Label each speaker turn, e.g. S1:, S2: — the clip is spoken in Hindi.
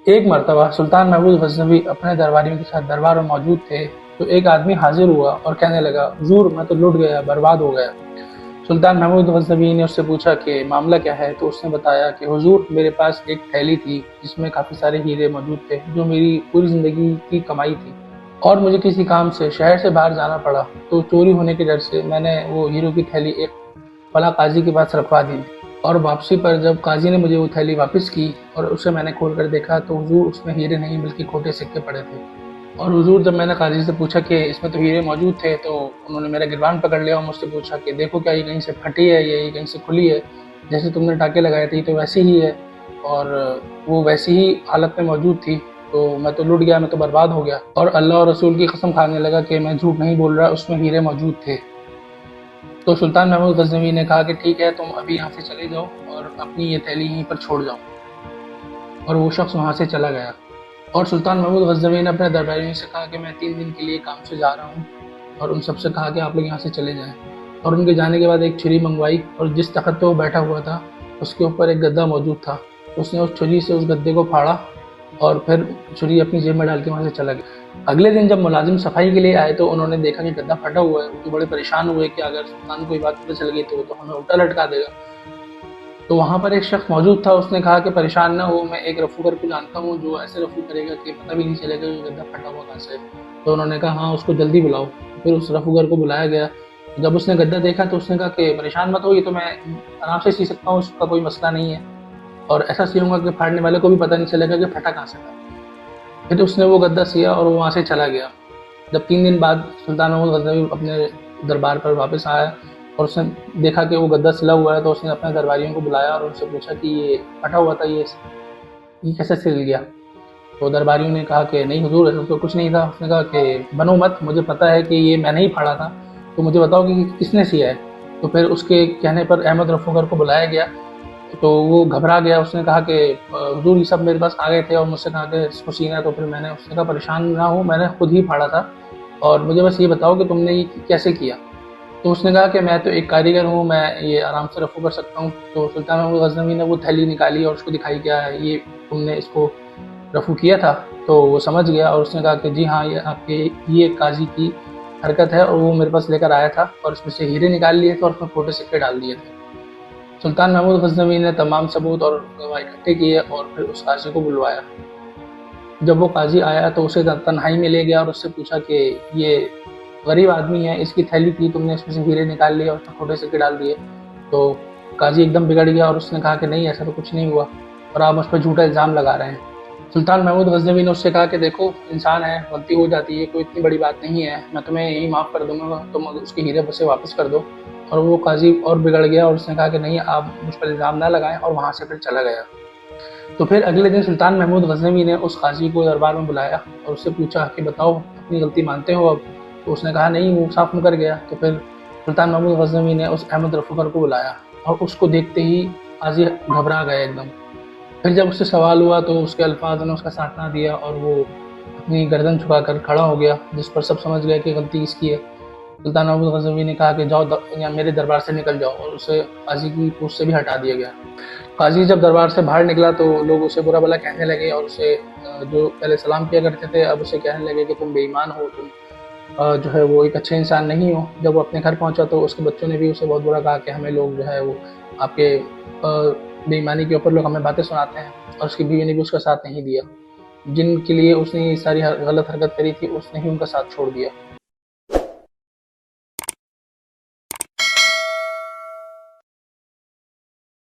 S1: एक मर्तबा सुल्तान महमूद गजनवी अपने दरबारियों के साथ दरबार में मौजूद थे तो एक आदमी हाजिर हुआ और कहने लगा, हुजूर मैं तो लुट गया, बर्बाद हो गया। सुल्तान महमूद गजनवी ने उससे पूछा कि मामला क्या है, तो उसने बताया कि हुजूर मेरे पास एक थैली थी जिसमें काफ़ी सारे हीरे मौजूद थे जो मेरी पूरी ज़िंदगी की कमाई थी, और मुझे किसी काम से शहर से बाहर जाना पड़ा तो चोरी होने के डर से मैंने वो हीरो की थैली एक फला काजी के पास रखवा दी। और वापसी पर जब काजी ने मुझे वो थैली वापस की और उसे मैंने खोल कर देखा तो हुजूर उसमें हीरे नहीं बल्कि खोटे सिक्के पड़े थे। और हुजूर जब मैंने काजी से पूछा कि इसमें तो हीरे मौजूद थे तो उन्होंने मेरा गिरबान पकड़ लिया और मुझसे पूछा कि देखो क्या ये कहीं से फटी है या ये कहीं से खुली है, जैसे तुमने टाके लगाए थे तो वैसी ही है, और वो वैसी ही हालत में मौजूद थी। तो मैं तो लुट गया, मैं तो बर्बाद हो गया। और अल्लाह और रसूल की कसम खाने लगा कि मैं झूठ नहीं बोल रहा, उसमें हीरे मौजूद थे। तो सुल्तान महमूद गजनवी ने कहा कि ठीक है, तुम अभी यहाँ से चले जाओ और अपनी ये थैली यहीं पर छोड़ जाओ। और वो शख्स वहाँ से चला गया। और सुल्तान महमूद गजनवी ने अपने दरबारियों से कहा कि मैं 3 दिन के लिए काम से जा रहा हूँ, और उन सबसे कहा कि आप लोग यहाँ से चले जाएं। और उनके जाने के बाद एक छुरी मंगवाई और जिस तख्त पर वो बैठा हुआ था उसके ऊपर एक गद्दा मौजूद था। उसने उस छुरी से उस गद्दे को फाड़ा और फिर छुरी अपनी जेब में डाल के वहाँ से चला गया। अगले दिन जब मुलाजिम सफाई के लिए आए तो उन्होंने देखा कि गद्दा फटा हुआ है। वो तो बड़े परेशान हुए कि अगर सुल्तान को ये बात पता चल गई तो वो तो हमें उल्टा लटका देगा। तो वहाँ पर एक शख्स मौजूद था, उसने कहा कि परेशान ना हो, मैं एक रफूगर को जानता हूँ जो ऐसे रफू करेगा कि पता भी नहीं चलेगा कि गद्दा फटा हुआ कहाँ से है। तो उन्होंने कहा हाँ, उसको जल्दी बुलाओ। फिर उस रफूगर को बुलाया गया। जब उसने गद्दा देखा तो उसने कहा कि परेशान मत हो, ये तो मैं आराम से सी सकता हूँ, उसका कोई मसला नहीं है, और ऐसा सियूंगा कि फाड़ने वाले को भी पता नहीं चलेगा कि फटा कहाँ से था। फिर उसने वो गद्दा सिया और वो वहाँ से चला गया। जब 3 दिन बाद सुल्तान महमूद गजनवी अपने दरबार पर वापस आया और उसने देखा कि वो गद्दा सिला हुआ है तो उसने अपने दरबारियों को बुलाया और उनसे पूछा कि ये फटा हुआ था, ये कैसे सिल गया। तो दरबारियों ने कहा कि नहीं हुजूर, ऐसा तो कुछ नहीं था। उसने कहा कि बनो मत, मुझे पता है कि ये मैंने ही फाड़ा था, तो मुझे बताओ कि किसने सिया है। तो फिर उसके कहने पर अहमद रफूगर को बुलाया गया। तो वो घबरा गया। उसने कहा कि हुजूर ये सब मेरे पास आ गए थे और मुझसे कहा कि इसको सीना है। तो फिर मैंने, उसने कहा परेशान ना हो, मैंने खुद ही फाड़ा था, और मुझे बस ये बताओ कि तुमने ये कैसे किया। तो उसने कहा कि मैं तो एक कारीगर हूँ, मैं ये आराम से रफू कर सकता हूँ। तो सुल्तान महमूद गजनवी ने वो थैली निकाली और उसको दिखाई, क्या है ये, तुमने इसको रफू किया था। तो वो समझ गया और उसने कहा कि जी हाँ, ये आपके ये काजी की हरकत है, और वो मेरे पास लेकर आया था और इसमें से हीरे निकाल लिए थे और उसमें खोटे सिक्के डाल दिए थे। सुल्तान महमूद गजनवी ने तमाम सबूत और गवाह इकट्ठे किए और फिर उस काजी को बुलवाया। जब वो काजी आया तो उसे तन्हाई में ले गया और उससे पूछा कि ये गरीब आदमी है, इसकी थैली थी, तुमने इसमें से हीरे निकाल लिए और उसमें खोटे सिक्के डाल दिए। तो काजी एकदम बिगड़ गया और उसने कहा कि नहीं, ऐसा तो कुछ नहीं हुआ और आप मुझ पर झूठा इल्ज़ाम लगा रहे हैं। सुल्तान महमूद गजनवी ने उससे कहा कि देखो, इंसान है, गलती हो जाती है, कोई इतनी बड़ी बात नहीं है, मैं तुम्हें यही माफ़ कर दूंगा, तुम उसके हीरे बसे वापस कर दो। और वो काजी और बिगड़ गया और उसने कहा कि नहीं, आप मुझ पर इल्ज़ाम ना लगाएं, और वहाँ से फिर चला गया। तो फिर अगले दिन सुल्तान महमूद गजनवी ने उस काजी को दरबार में बुलाया और उससे पूछा कि बताओ, अपनी गलती मानते हो अब। तो उसने कहा नहीं, वो साफ मुकर गया। तो फिर सुल्तान महमूद गजनवी ने उस अहमद रफूकर को बुलाया और उसको देखते ही काजी घबरा गया एकदम। फिर जब उससे सवाल हुआ तो उसके अल्फाज ने उसका साथ ना दिया और वो अपनी गर्दन झुकाकर खड़ा हो गया, जिस पर सब समझ गए कि गलती किसकी है। सुल्तान महमूद गजनवी ने कहा कि जाओ, या मेरे दरबार से निकल जाओ, और उसे काजी की पोस्ट से भी हटा दिया गया। काजी जब दरबार से बाहर निकला तो लोग उसे बुरा भला कहने लगे और उसे जो पहले सलाम किया करते थे अब उसे कहने लगे कि तुम बेईमान हो, तुम जो है वो एक अच्छे इंसान नहीं हो। जब वो अपने घर पहुंचा तो उसके बच्चों ने भी उसे बहुत बुरा कहा कि हमें लोग जो है वो आपके बेईमानी के ऊपर लोग हमें बातें सुनाते हैं। और उसकी बीवी ने भी उसका साथ नहीं दिया, जिनके लिए उसने ये सारी गलत हरकत करी थी उसने ही उनका साथ छोड़ दिया।